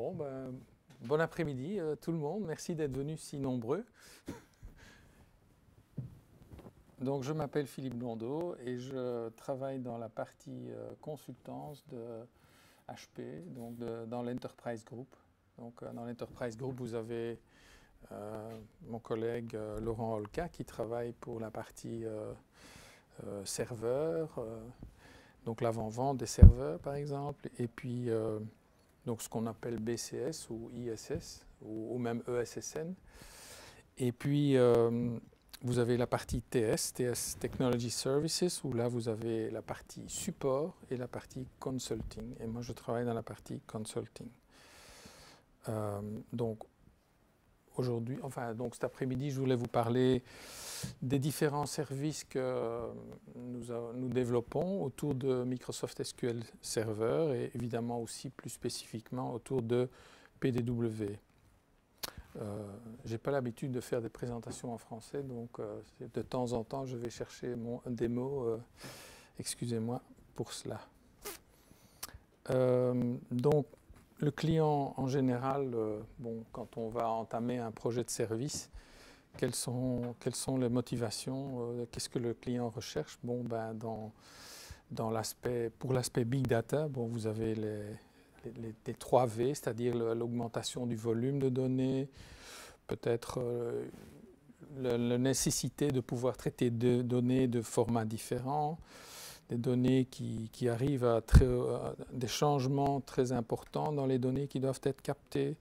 Bon, ben, bon après-midi tout le monde, merci d'être venus si nombreux. Donc je m'appelle Philippe Blondeau et je travaille dans la partie consultance de HP, donc dans l'Enterprise Group. Donc dans l'Enterprise Group, vous avez mon collègue Laurent Olka qui travaille pour la partie serveur, donc l'avant-vente des serveurs par exemple, et puis donc ce qu'on appelle BCS ou ISS ou même ESSN. Et puis vous avez la partie TS Technology Services, où là vous avez la partie support et la partie consulting. Et moi je travaille dans la partie consulting. Donc aujourd'hui, donc cet après-midi, je voulais vous parler des différents services que nous développons autour de Microsoft SQL Server et évidemment aussi plus spécifiquement autour de PDW. Je n'ai pas l'habitude de faire des présentations en français, donc de temps en temps je vais chercher des mots, excusez-moi pour cela. Donc le client en général, quand on va entamer un projet de service, quelles sont les motivations, qu'est-ce que le client recherche? Pour l'aspect Big Data, vous avez les 3 V, c'est-à-dire l'augmentation du volume de données, peut-être la nécessité de pouvoir traiter des données de formats différents, des données qui arrivent à des changements très importants dans les données qui doivent être captées.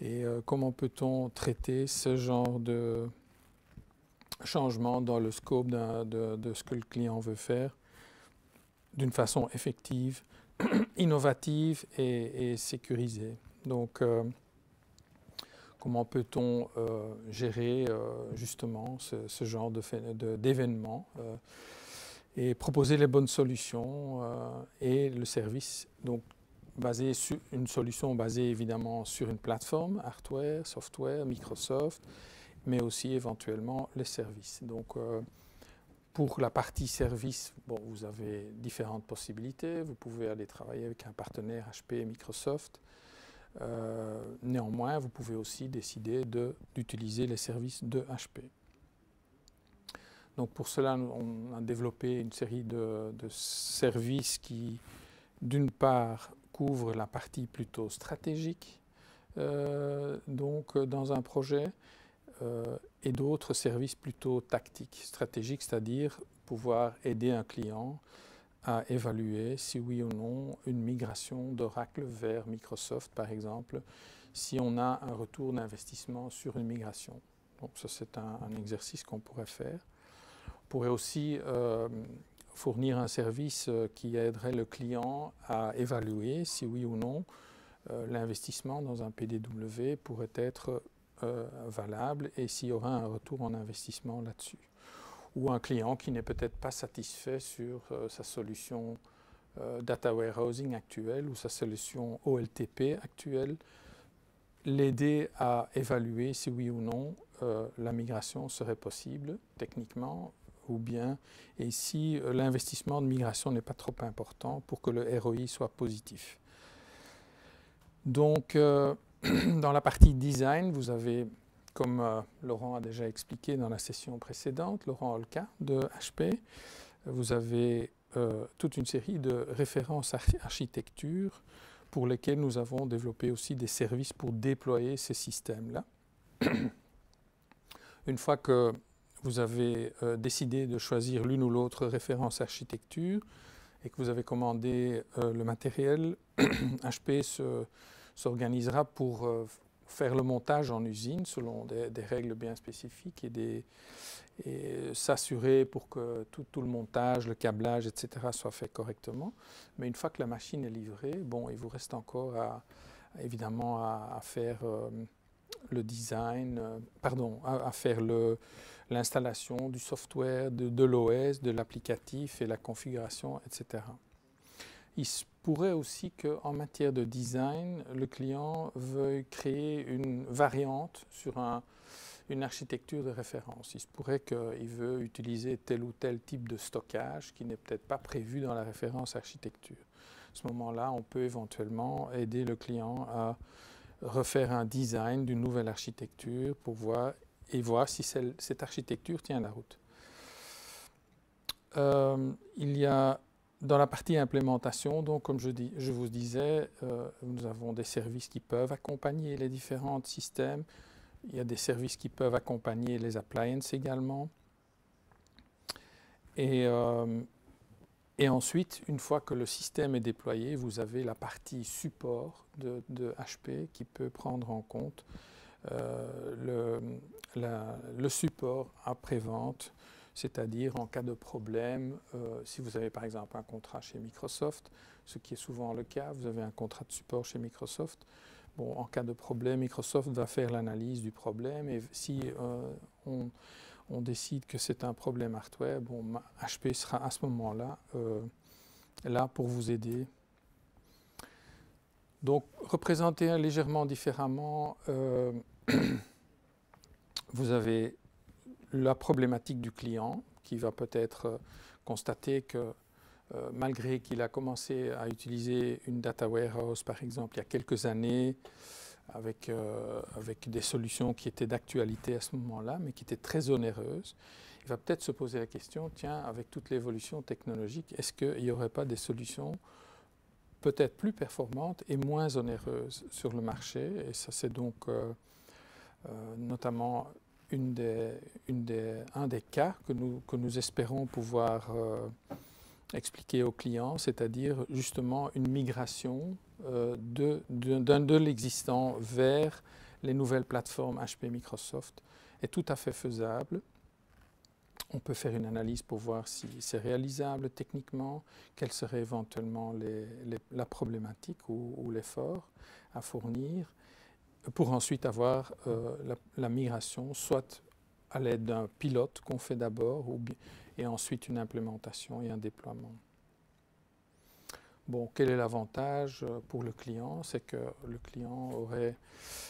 Et comment peut-on traiter ce genre de changement dans le scope de ce que le client veut faire d'une façon effective, innovative et sécurisée. Donc, comment peut-on gérer justement ce genre d'événements et proposer les bonnes solutions et le service. Donc, une solution basée évidemment sur une plateforme, hardware, software, Microsoft, mais aussi éventuellement les services. Donc, pour la partie service, vous avez différentes possibilités. Vous pouvez aller travailler avec un partenaire HP et Microsoft. Néanmoins, vous pouvez aussi décider d'utiliser les services de HP. Donc pour cela, on a développé une série de services qui, d'une part, couvrent la partie plutôt stratégique dans un projet, et d'autres services plutôt tactiques, stratégiques, c'est-à-dire pouvoir aider un client à évaluer si oui ou non une migration d'Oracle vers Microsoft, par exemple, si on a un retour d'investissement sur une migration. Donc ça, c'est un exercice qu'on pourrait faire. On pourrait aussi fournir un service qui aiderait le client à évaluer si oui ou non l'investissement dans un PDW pourrait être valable et s'il y aura un retour en investissement là-dessus. Ou un client qui n'est peut-être pas satisfait sur sa solution Data Warehousing actuelle ou sa solution OLTP actuelle, l'aider à évaluer si oui ou non la migration serait possible techniquement, ou bien, et si l'investissement de migration n'est pas trop important pour que le ROI soit positif. Donc, dans la partie design, vous avez, comme Laurent a déjà expliqué dans la session précédente, Laurent Olka de HP, vous avez toute une série de références architecture pour lesquelles nous avons développé aussi des services pour déployer ces systèmes-là. Une fois que vous avez décidé de choisir l'une ou l'autre référence architecture et que vous avez commandé le matériel, HP s'organisera pour faire le montage en usine selon des règles bien spécifiques et s'assurer pour que tout le montage, le câblage, etc. soit fait correctement. Mais une fois que la machine est livrée, il vous reste encore évidemment à faire le design, à faire l'installation du software, de l'OS, de l'applicatif et la configuration, etc. Il se pourrait aussi qu'en matière de design, le client veuille créer une variante sur une architecture de référence. Il se pourrait qu'il veut utiliser tel ou tel type de stockage qui n'est peut-être pas prévu dans la référence architecture. ce moment-là, on peut éventuellement aider le client à refaire un design d'une nouvelle architecture pour voir si cette architecture tient la route. Il y a dans la partie implémentation, donc comme je vous disais, nous avons des services qui peuvent accompagner les différents systèmes. Il y a des services qui peuvent accompagner les appliances également. Et ensuite, une fois que le système est déployé, vous avez la partie support de HP qui peut prendre en compte le support après-vente, c'est-à-dire en cas de problème, si vous avez par exemple un contrat chez Microsoft, ce qui est souvent le cas, vous avez un contrat de support chez Microsoft. Bon, en cas de problème, Microsoft va faire l'analyse du problème et si on décide que c'est un problème hardware, bon, HP sera à ce moment-là là pour vous aider. Donc, représenter légèrement différemment, vous avez la problématique du client qui va peut-être constater que malgré qu'il a commencé à utiliser une data warehouse, par exemple, il y a quelques années, avec des solutions qui étaient d'actualité à ce moment-là, mais qui étaient très onéreuses, il va peut-être se poser la question, tiens, avec toute l'évolution technologique, est-ce qu'il n'y aurait pas des solutions peut-être plus performantes et moins onéreuses sur le marché? Et ça, c'est donc notamment un des cas que nous espérons pouvoir expliquer aux clients, c'est-à-dire justement une migration de l'existant vers les nouvelles plateformes HP Microsoft est tout à fait faisable. On peut faire une analyse pour voir si c'est réalisable techniquement, quelle serait éventuellement la problématique ou l'effort à fournir, pour ensuite avoir la migration, soit à l'aide d'un pilote qu'on fait d'abord, et ensuite une implémentation et un déploiement. Bon, quel est l'avantage pour le client? C'est que le client aurait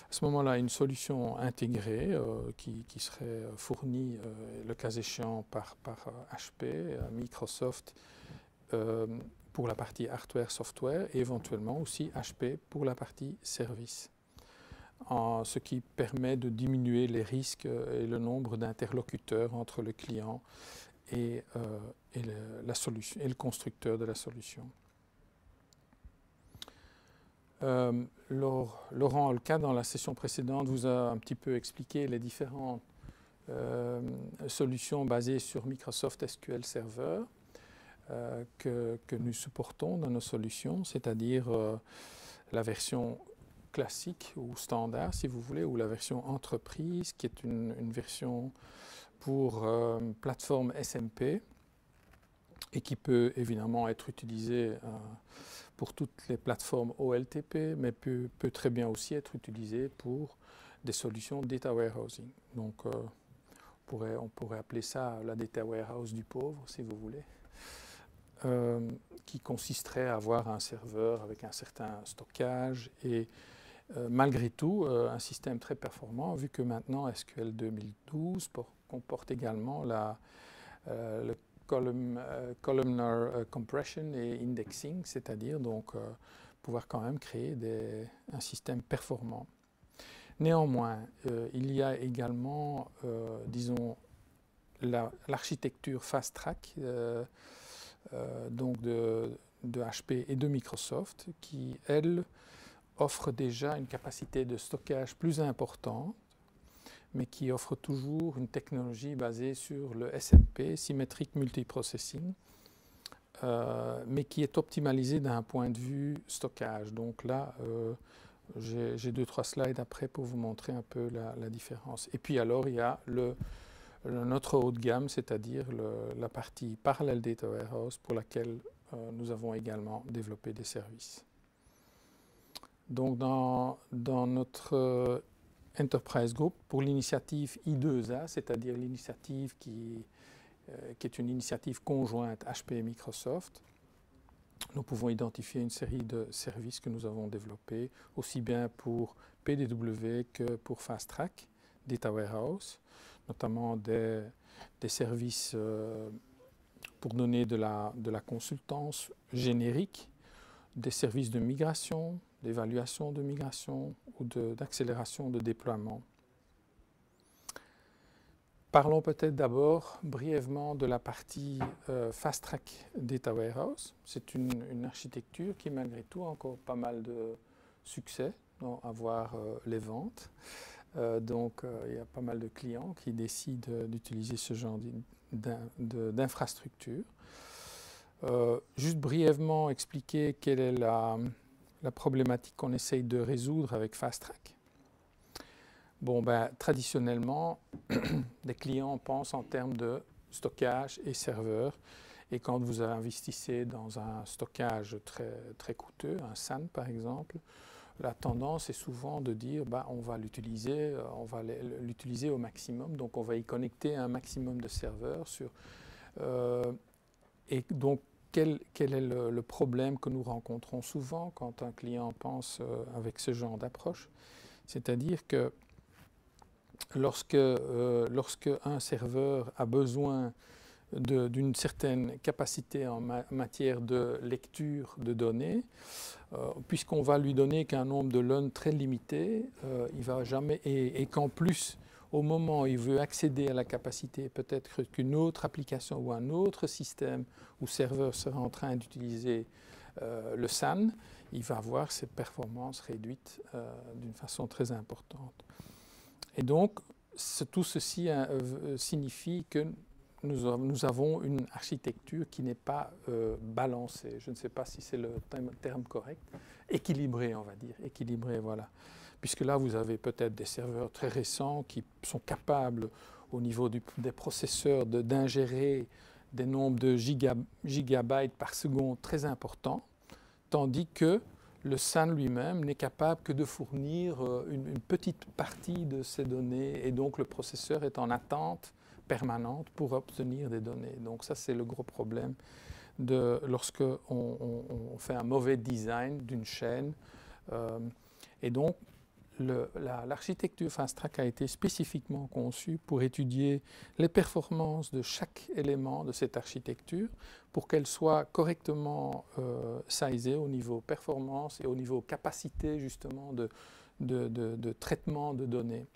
à ce moment-là une solution intégrée qui serait fournie, le cas échéant, par HP, Microsoft, pour la partie hardware-software, et éventuellement aussi HP pour la partie service. Ce qui permet de diminuer les risques et le nombre d'interlocuteurs entre le client et le constructeur de la solution. Laurent Holka, dans la session précédente, vous a un petit peu expliqué les différentes solutions basées sur Microsoft SQL Server que nous supportons dans nos solutions, c'est-à-dire la version classique ou standard, si vous voulez, ou la version entreprise, qui est une version pour plateforme SMP et qui peut évidemment être utilisée pour toutes les plateformes OLTP, mais peut très bien aussi être utilisée pour des solutions data warehousing. Donc, on pourrait appeler ça la data warehouse du pauvre, si vous voulez, qui consisterait à avoir un serveur avec un certain stockage et malgré tout, un système très performant, vu que maintenant SQL 2012 comporte également le columnar compression et indexing, c'est-à-dire donc pouvoir quand même créer un système performant. Néanmoins, il y a également, disons, l'architecture Fast Track donc de HP et de Microsoft qui, elle, offre déjà une capacité de stockage plus importante, mais qui offre toujours une technologie basée sur le SMP, Symmetric Multiprocessing, mais qui est optimalisée d'un point de vue stockage. Donc là, j'ai 2-3 slides après pour vous montrer un peu la différence. Et puis alors, il y a notre haut de gamme, c'est-à-dire la partie Parallel Data Warehouse, pour laquelle nous avons également développé des services. Donc dans notre Enterprise Group, pour l'initiative I2A, c'est-à-dire l'initiative qui est une initiative conjointe HP et Microsoft, nous pouvons identifier une série de services que nous avons développés, aussi bien pour PDW que pour Fast Track, Data Warehouse, notamment des services pour donner de la consultance générique, des services de migration, d'évaluation de migration ou d'accélération de déploiement. Parlons peut-être d'abord brièvement de la partie Fast Track Data Warehouse. C'est une architecture qui malgré tout a encore pas mal de succès à voir les ventes. Donc il y a pas mal de clients qui décident d'utiliser ce genre d'infrastructure. Juste brièvement expliquer quelle est la problématique qu'on essaye de résoudre avec Fast Track. Bon, traditionnellement, les clients pensent en termes de stockage et serveur. Et quand vous investissez dans un stockage très coûteux, un SAN par exemple, la tendance est souvent de dire on va l'utiliser au maximum. Donc on va y connecter un maximum de serveurs. Et donc quel est le problème que nous rencontrons souvent quand un client pense avec ce genre d'approche? C'est-à-dire que lorsque un serveur a besoin d'une certaine capacité en matière de lecture de données, puisqu'on va lui donner qu'un nombre de LUN très limité, il va jamais, et qu'en plus, au moment où il veut accéder à la capacité, peut-être qu'une autre application ou un autre système ou serveur sera en train d'utiliser le SAN, il va avoir ses performances réduites d'une façon très importante. Et donc, tout ceci signifie que nous avons une architecture qui n'est pas balancée. Je ne sais pas si c'est le terme correct. Équilibrée, on va dire. Équilibrée, voilà. Puisque là, vous avez peut-être des serveurs très récents qui sont capables, au niveau des processeurs, d'ingérer des nombres de gigabytes par seconde très importants, tandis que le SAN lui-même n'est capable que de fournir une petite partie de ces données, et donc le processeur est en attente permanente pour obtenir des données. Donc ça, c'est le gros problème lorsque on fait un mauvais design d'une chaîne. Et donc, l'architecture Fast Track a été spécifiquement conçue pour étudier les performances de chaque élément de cette architecture pour qu'elle soit correctement sizée au niveau performance et au niveau capacité justement de traitement de données.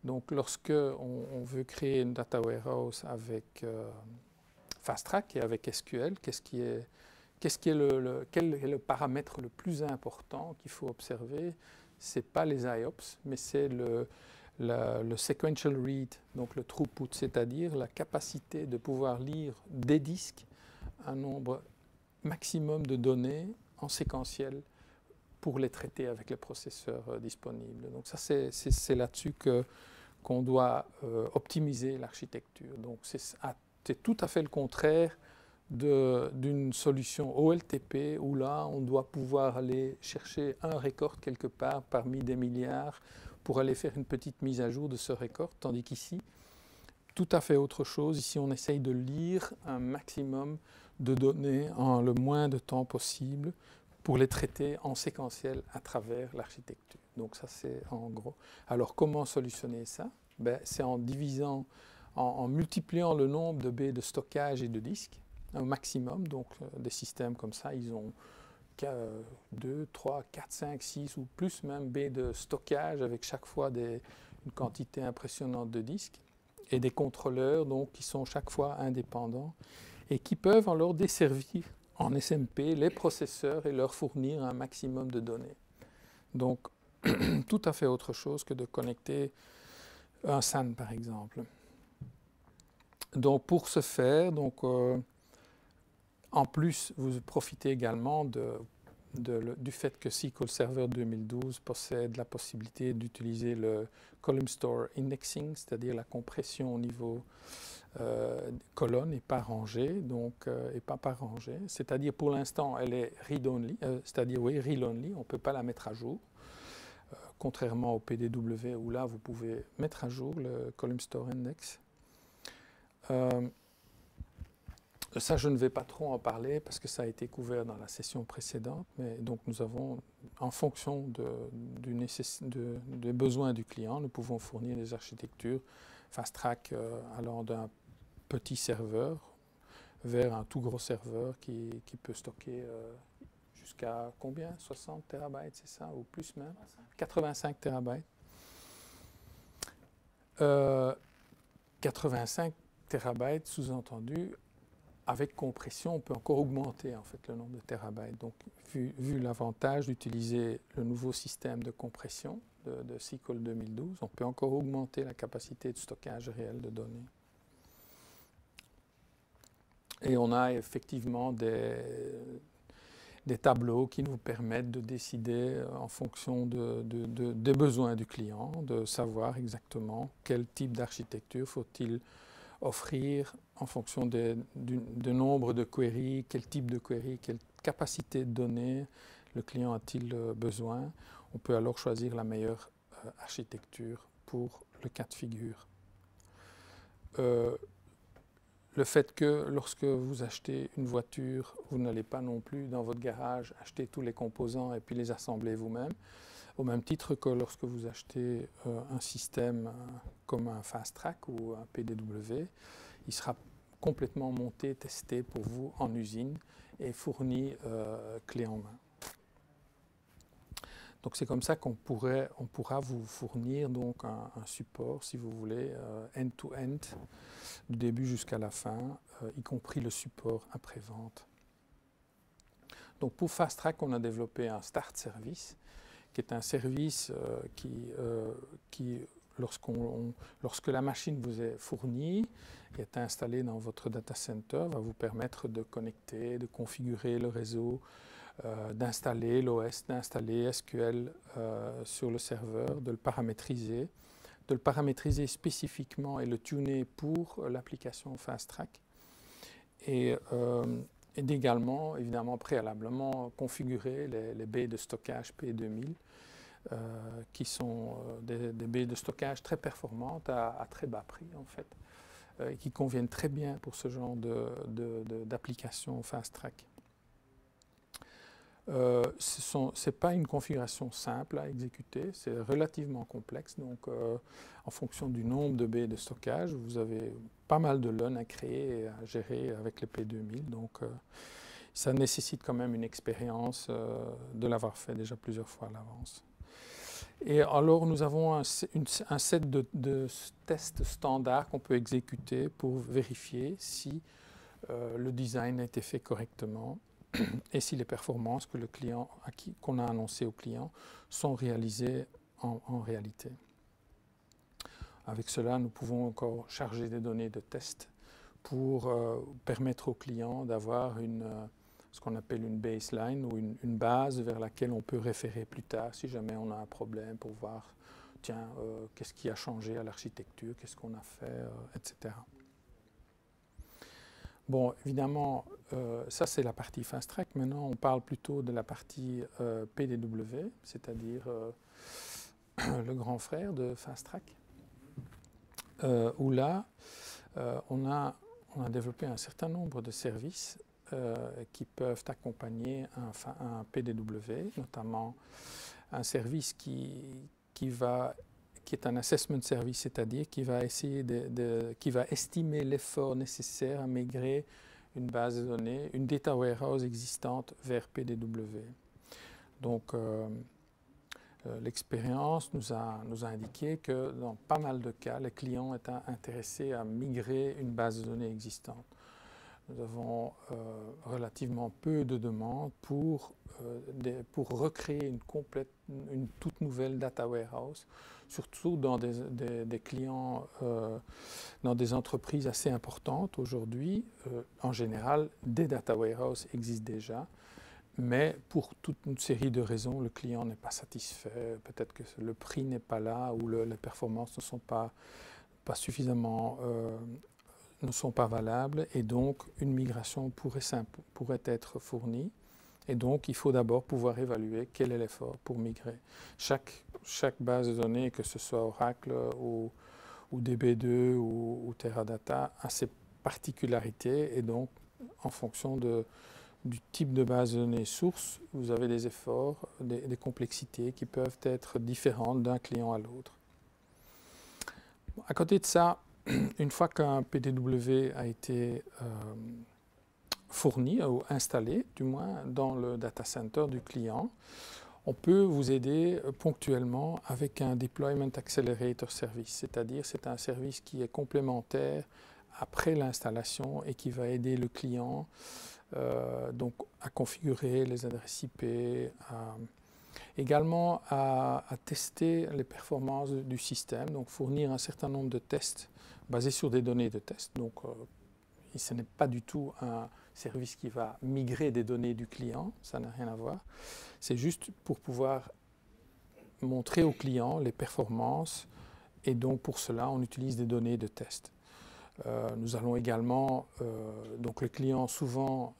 Donc lorsque on veut créer une data warehouse avec Fast Track et avec SQL, quel est le paramètre le plus important qu'il faut observer? Ce n'est pas les IOPS, mais c'est le sequential read, donc le throughput, c'est-à-dire la capacité de pouvoir lire des disques un nombre maximum de données en séquentiel pour les traiter avec les processeurs disponibles. Donc ça, c'est là-dessus qu'on doit optimiser l'architecture. Donc c'est tout à fait le contraire d'une solution OLTP où là, on doit pouvoir aller chercher un record quelque part parmi des milliards pour aller faire une petite mise à jour de ce record, tandis qu'ici, tout à fait autre chose. Ici, on essaye de lire un maximum de données en le moins de temps possible pour les traiter en séquentiel à travers l'architecture. Donc ça, c'est en gros. Alors, comment solutionner ça? C'est en divisant, en multipliant le nombre de baies de stockage et de disques un maximum. Donc, des systèmes comme ça, ils ont 2, 3, 4, 5, 6 ou plus même baies de stockage avec chaque fois une quantité impressionnante de disques et des contrôleurs donc, qui sont chaque fois indépendants et qui peuvent alors desservir en SMP les processeurs et leur fournir un maximum de données. Donc, tout à fait autre chose que de connecter un SAN, par exemple. Donc, pour ce faire, en plus, vous profitez également du fait que SQL Server 2012 possède la possibilité d'utiliser le Column Store Indexing, c'est-à-dire la compression au niveau colonne et pas rangée, et pas par rangée. C'est-à-dire pour l'instant, elle est read-only, read-only, on ne peut pas la mettre à jour. Contrairement au PDW où là, vous pouvez mettre à jour le Column Store Index. Ça, je ne vais pas trop en parler parce que ça a été couvert dans la session précédente, mais donc nous avons, en fonction des besoins du client, nous pouvons fournir des architectures Fast Track allant d'un petit serveur vers un tout gros serveur qui peut stocker jusqu'à combien? 60 terabytes, c'est ça? Ou plus même? 85 terabytes. 85 terabytes, sous-entendu, avec compression, on peut encore augmenter en fait le nombre de terabytes. Donc, vu l'avantage d'utiliser le nouveau système de compression de SQL 2012, on peut encore augmenter la capacité de stockage réel de données. Et on a effectivement des tableaux qui nous permettent de décider en fonction des besoins du client, de savoir exactement quel type d'architecture faut-il offrir en fonction du nombre de queries, quel type de query, quelle capacité de données le client a-t-il besoin. On peut alors choisir la meilleure architecture pour le cas de figure. Le fait que lorsque vous achetez une voiture, vous n'allez pas non plus dans votre garage acheter tous les composants et puis les assembler vous-même, au même titre que lorsque vous achetez un système comme un Fast Track ou un PDW, il sera complètement monté, testé pour vous en usine et fourni clé en main. Donc c'est comme ça qu'on pourra vous fournir donc un support, si vous voulez, end-to-end, du début jusqu'à la fin, y compris le support après-vente. Donc pour Fast Track, on a développé un Start Service, qui est un service qui lorsque la machine vous est fournie et est installée dans votre data center, va vous permettre de connecter, de configurer le réseau, d'installer l'OS, d'installer SQL sur le serveur, de le paramétriser spécifiquement et le tuner pour l'application Fast Track. Et d'également, évidemment, préalablement configurer les baies de stockage P2000 qui sont des baies de stockage très performantes à très bas prix, en fait, et qui conviennent très bien pour ce genre d'application Fast Track. Ce n'est pas une configuration simple à exécuter, c'est relativement complexe. Donc, en fonction du nombre de baies de stockage, vous avez pas mal de LUN à créer et à gérer avec les P2000. Donc, ça nécessite quand même une expérience de l'avoir fait déjà plusieurs fois à l'avance. Et alors, nous avons un set de tests standards qu'on peut exécuter pour vérifier si le design a été fait correctement et si les performances que qu'on a annoncées au client sont réalisées en réalité. Avec cela, nous pouvons encore charger des données de test pour permettre au client d'avoir ce qu'on appelle une baseline ou une base vers laquelle on peut référer plus tard si jamais on a un problème pour voir, tiens, qu'est-ce qui a changé à l'architecture, qu'est-ce qu'on a fait, etc. Bon, évidemment, ça c'est la partie Fast Track. Maintenant, on parle plutôt de la partie PDW, c'est-à-dire le grand frère de Fast Track, où là, on a développé un certain nombre de services qui peuvent accompagner un PDW, notamment un service qui est un assessment service, c'est-à-dire qui va essayer qui va estimer l'effort nécessaire à migrer une base de données, une data warehouse existante vers PDW. Donc, l'expérience nous a indiqué que dans pas mal de cas, les clients étaient intéressés à migrer une base de données existante. Nous avons relativement peu de demandes pour recréer une toute nouvelle data warehouse, surtout dans des clients, dans des entreprises assez importantes aujourd'hui. En général, des data warehouses existent déjà, mais pour toute une série de raisons, le client n'est pas satisfait. Peut-être que le prix n'est pas là ou les performances ne sont pas suffisamment ne sont pas valables et donc une migration pourrait être fournie. Et donc, il faut d'abord pouvoir évaluer quel est l'effort pour migrer. Chaque base de données, que ce soit Oracle ou DB2 ou Teradata, a ses particularités et donc, en fonction du type de base de données source, vous avez des efforts, des complexités qui peuvent être différentes d'un client à l'autre. À côté de ça, une fois qu'un PDW a été fourni ou installé, du moins, dans le data center du client. On peut vous aider ponctuellement avec un Deployment Accelerator Service, c'est-à-dire c'est un service qui est complémentaire après l'installation et qui va aider le client donc à configurer les adresses IP, également à tester les performances du système, donc fournir un certain nombre de tests basés sur des données de test. Donc, ce n'est pas du tout un service qui va migrer des données du client, ça n'a rien à voir. C'est juste pour pouvoir montrer au client les performances et donc pour cela on utilise des données de test. Nous allons également, donc le client souvent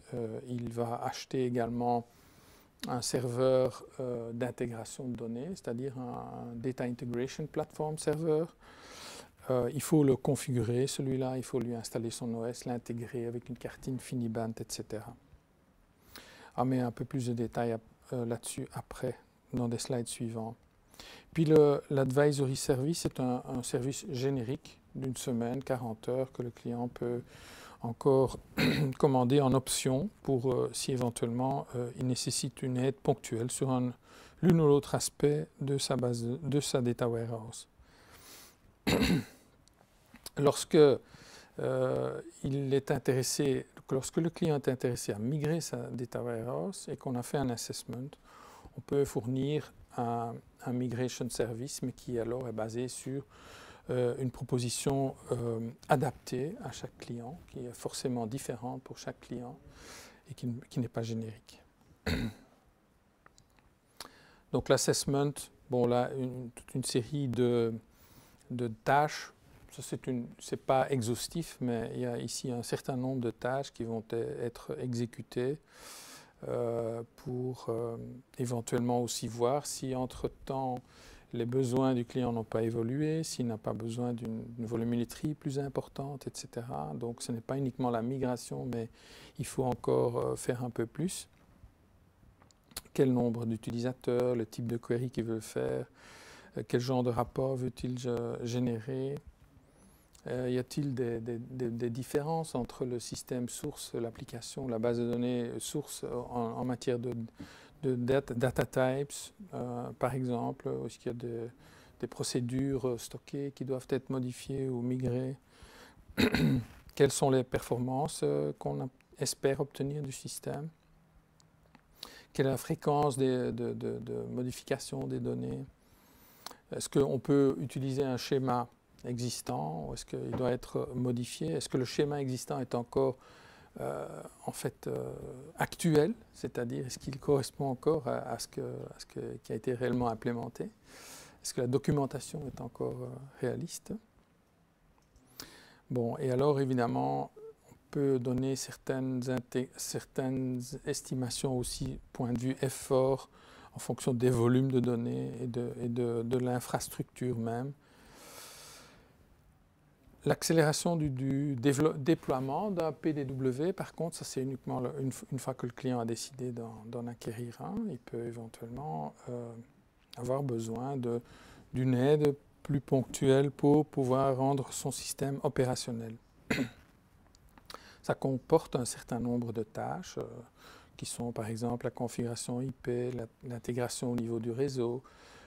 il va acheter également un serveur d'intégration de données, c'est-à-dire un Data Integration Platform Server. Il faut le configurer, celui-là, il faut lui installer son OS, l'intégrer avec une carte InfiniBand, etc. On met un peu plus de détails là-dessus après, dans des slides suivants. Puis l'Advisory Service est un service générique d'une semaine, 40 heures, que le client peut encore commander en option pour si éventuellement il nécessite une aide ponctuelle sur l'une ou l'autre aspect de sa base de sa data warehouse. Lorsque lorsque le client est intéressé à migrer sa data warehouse et qu'on a fait un assessment, on peut fournir un migration service, mais qui alors est basé sur une proposition adaptée à chaque client, qui est forcément différente pour chaque client et qui n'est pas générique. Donc l'assessment, bon là, toute une série de tâches. Ce n'est pas exhaustif, mais il y a ici un certain nombre de tâches qui vont être exécutées pour éventuellement aussi voir si entre-temps les besoins du client n'ont pas évolué, s'il n'a pas besoin d'une volumétrie plus importante, etc. Donc ce n'est pas uniquement la migration, mais il faut encore faire un peu plus. Quel nombre d'utilisateurs, le type de query qu'il veut faire, quel genre de rapport veut-il générer? Y a-t-il des différences entre le système source, l'application, la base de données source en matière de data types, par exemple? Est-ce qu'il y a des procédures stockées qui doivent être modifiées ou migrées? Quelles sont les performances qu'on espère obtenir du système? Quelle est la fréquence de modification des données? Est-ce qu'on peut utiliser un schéma existant ou est-ce qu'il doit être modifié? Est-ce que le schéma existant est encore en fait actuel, c'est-à-dire est-ce qu'il correspond encore à ce qui a été réellement implémenté? Est-ce que la documentation est encore réaliste? Bon, et alors évidemment, on peut donner certaines estimations aussi, point de vue effort, en fonction des volumes de données et de l'infrastructure même. L'accélération du déploiement d'un PDW, par contre, ça c'est uniquement une fois que le client a décidé d'en acquérir un, il peut éventuellement avoir besoin d'une aide plus ponctuelle pour pouvoir rendre son système opérationnel. Ça comporte un certain nombre de tâches qui sont par exemple la configuration IP, l'intégration au niveau du réseau,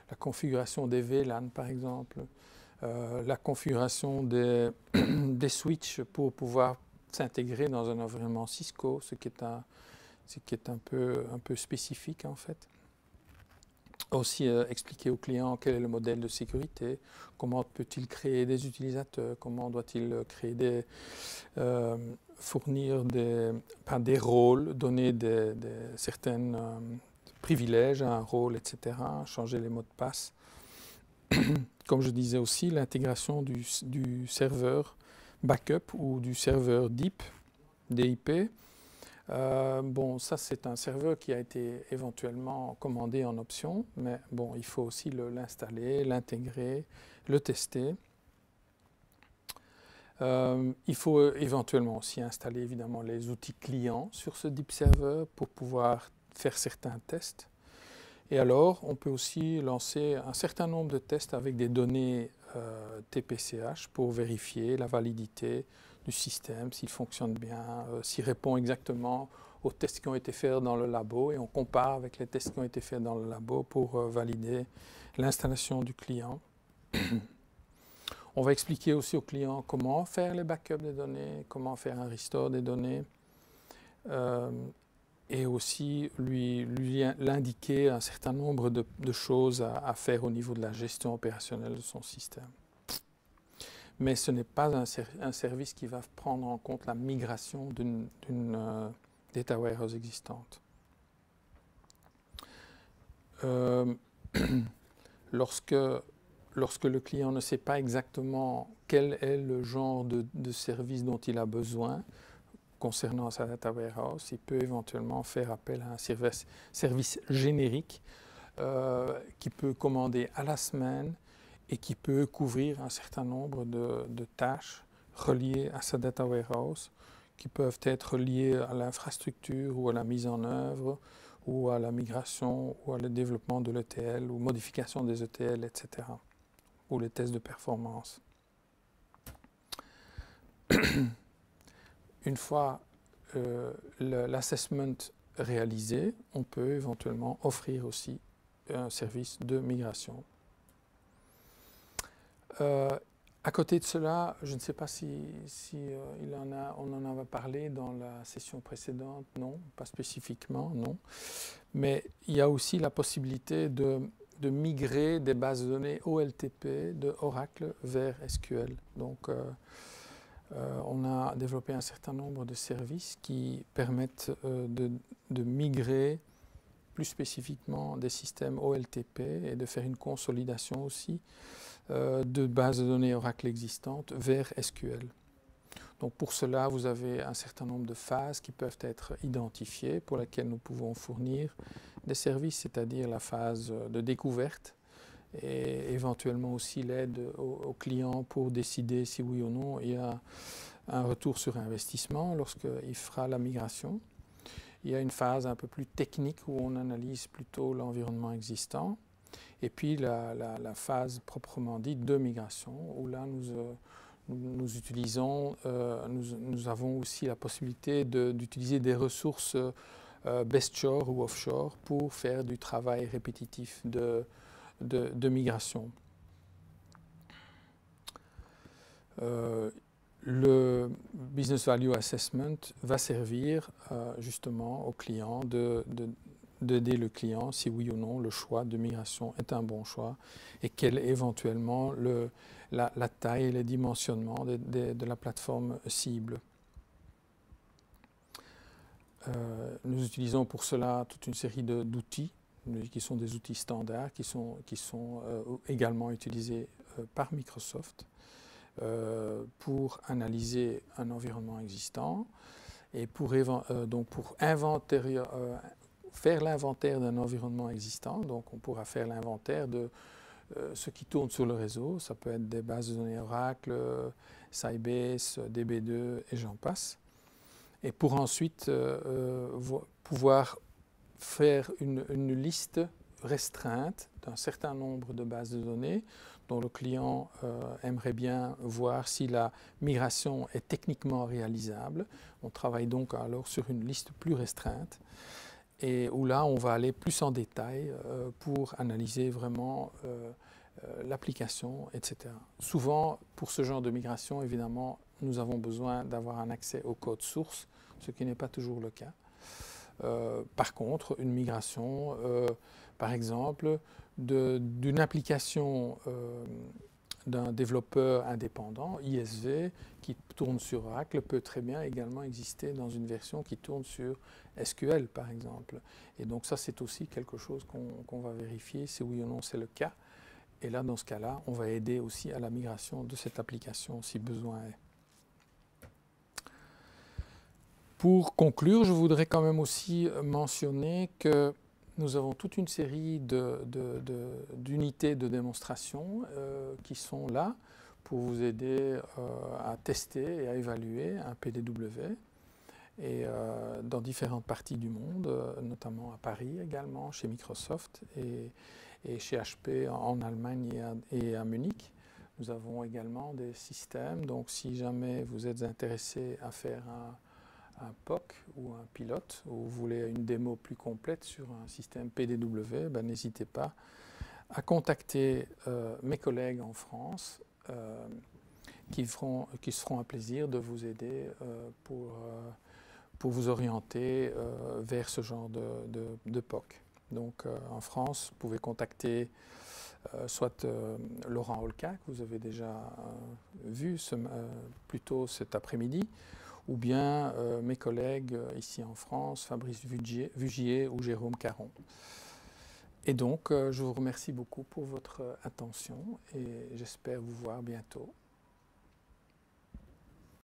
la configuration des VLAN par exemple, la configuration des switches pour pouvoir s'intégrer dans un environnement Cisco, ce qui est un peu spécifique en fait. Aussi expliquer au client quel est le modèle de sécurité, comment peut-il créer des utilisateurs, comment doit-il créer fournir des rôles, donner certains privilèges à un rôle, etc., changer les mots de passe. Comme je disais aussi, l'intégration du serveur backup ou du serveur DIP, DIP. Bon, ça c'est un serveur qui a été éventuellement commandé en option, mais bon, il faut aussi l'installer, l'intégrer, le tester. Il faut éventuellement aussi installer évidemment les outils clients sur ce DIP serveur pour pouvoir faire certains tests. Et alors, on peut aussi lancer un certain nombre de tests avec des données TPCH pour vérifier la validité du système, s'il fonctionne bien, s'il répond exactement aux tests qui ont été faits dans le labo, et on compare avec les tests qui ont été faits dans le labo pour valider l'installation du client. On va expliquer aussi au client comment faire les backups des données, comment faire un restore des données, et aussi l'indiquer un certain nombre de choses à faire au niveau de la gestion opérationnelle de son système. Mais ce n'est pas un service qui va prendre en compte la migration d'une data warehouse existante. Lorsque le client ne sait pas exactement quel est le genre de service dont il a besoin concernant sa data warehouse, il peut éventuellement faire appel à un service générique qui peut commander à la semaine et qui peut couvrir un certain nombre de tâches reliées à sa data warehouse, qui peuvent être liées à l'infrastructure ou à la mise en œuvre, ou à la migration, ou à le développement de l'ETL, ou modification des ETL, etc., ou les tests de performance. Une fois l'assessment réalisé, on peut éventuellement offrir aussi un service de migration. À côté de cela, je ne sais pas si on en avait parlé dans la session précédente, non, pas spécifiquement, non. Mais il y a aussi la possibilité de migrer des bases de données OLTP de Oracle vers SQL. Donc, on a développé un certain nombre de services qui permettent de migrer plus spécifiquement des systèmes OLTP et de faire une consolidation aussi de bases de données Oracle existantes vers SQL. Donc pour cela, vous avez un certain nombre de phases qui peuvent être identifiées pour lesquelles nous pouvons fournir des services, c'est-à-dire la phase de découverte et éventuellement aussi l'aide au client pour décider si oui ou non il y a un retour sur investissement lorsqu'il fera la migration. Il y a une phase un peu plus technique où on analyse plutôt l'environnement existant. Et puis la phase proprement dite de migration, où là nous avons aussi la possibilité d'utiliser des ressources bestshore ou offshore pour faire du travail répétitif de migration. Le Business Value Assessment va servir justement au client d'aider le client si oui ou non le choix de migration est un bon choix et quel est éventuellement la taille et le dimensionnement de la plateforme cible. Nous utilisons pour cela toute une série d'outils qui sont des outils standards qui sont également utilisés par Microsoft pour analyser un environnement existant et pour faire l'inventaire d'un environnement existant. Donc on pourra faire l'inventaire de ce qui tourne sur le réseau. Ça peut être des bases de données Oracle, Sybase, DB2 et j'en passe. Et pour ensuite pouvoir faire une liste restreinte d'un certain nombre de bases de données dont le client aimerait bien voir si la migration est techniquement réalisable. On travaille donc alors sur une liste plus restreinte et où là on va aller plus en détail pour analyser vraiment l'application, etc. Souvent, pour ce genre de migration, évidemment, nous avons besoin d'avoir un accès au code source, ce qui n'est pas toujours le cas. Par contre, une migration, par exemple, d'une application d'un développeur indépendant, ISV, qui tourne sur Oracle, peut très bien également exister dans une version qui tourne sur SQL, par exemple. Et donc ça, c'est aussi quelque chose qu'on va vérifier si oui ou non c'est le cas. Et là, dans ce cas-là, on va aider aussi à la migration de cette application si besoin est. Pour conclure, je voudrais quand même aussi mentionner que nous avons toute une série d'unités de démonstration qui sont là pour vous aider à tester et à évaluer un PDW et dans différentes parties du monde, notamment à Paris également, chez Microsoft et chez HP en Allemagne et à Munich. Nous avons également des systèmes, donc si jamais vous êtes intéressé à faire un POC ou un pilote, ou vous voulez une démo plus complète sur un système PDW, ben, n'hésitez pas à contacter mes collègues en France qui se feront un plaisir de vous aider pour vous orienter vers ce genre de POC. Donc en France, vous pouvez contacter soit Laurent Holka, que vous avez déjà vu plus tôt cet après-midi, ou bien mes collègues ici en France, Fabrice Vugier ou Jérôme Caron. Et donc, je vous remercie beaucoup pour votre attention et j'espère vous voir bientôt.